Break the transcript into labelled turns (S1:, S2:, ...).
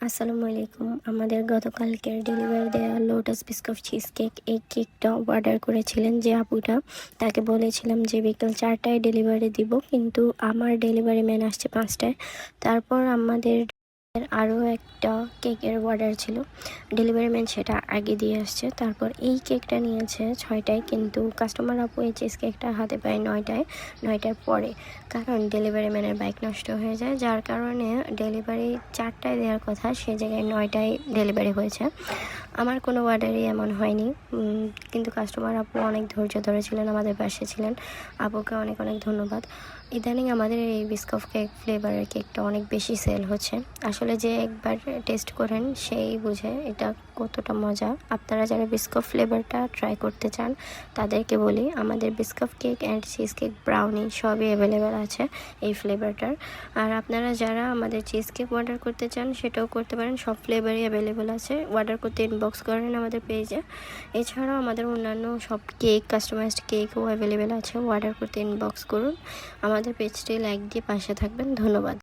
S1: আসসালামু আলাইকুম। আমাদের গতকালকের ডেলিভারি দেওয়া লোটাস বিস্কুট চিজ কেক, এই কেকটা অর্ডার করেছিলেন যে আপুটা, তাকে বলেছিলাম যে বিকেল 4টায় ডেলিভারি দিব, কিন্তু আমার ডেলিভারি ম্যান আসছে 5টায়। তারপর আমাদের আরও একটা কেকের অর্ডার ছিল, ডেলিভারি ম্যান সেটা আগে দিয়ে আসছে। তারপর এই কেকটা নিয়েছে 6টায়, কিন্তু কাস্টমার আপু এই চিজ কেকটা হাতে পায় 9টার পরে, কারণ ডেলিভারি ম্যানের বাইক নষ্ট হয়ে যায়, যার কারণে ডেলিভারি 4টায় দেওয়ার কথা, সে জায়গায় 9টায় ডেলিভারি হয়েছে। আমার কোনো অর্ডারই এমন হয়নি, কিন্তু কাস্টমার আপু অনেক ধৈর্য ধরেছিলেন, আমাদের পাশে ছিলেন। আপুকে অনেক অনেক ধন্যবাদ। ইদানিং আমাদের এই বিস্কুট কেক ফ্লেভারের কেকটা অনেক বেশি সেল হচ্ছে। আসলে যে একবার টেস্ট করেন সেই বুঝে এটা কতটা মজা। আপনারা যারা বিস্কুট ফ্লেভারটা ট্রাই করতে চান তাদেরকে বলি, আমাদের biscuit cake and cheese cake, brownie সবই অ্যাভেলেবেল আছে এই ফ্লেভারটার। আর আপনারা যারা আমাদের চিজ কেক অর্ডার করতে চান সেটাও করতে পারেন, সব ফ্লেভারই অ্যাভেলেবেল আছে। অর্ডার করতে ইনবক্স করেন আমাদের পেজে। এছাড়াও আমাদের অন্যান্য সব কেক, কাস্টমাইজড কেকও অ্যাভেলেবেল আছে, অর্ডার করতে ইনবক্স করুন। আমাদের পেজটি লাইক দিয়ে পাশে থাকবেন। ধন্যবাদ।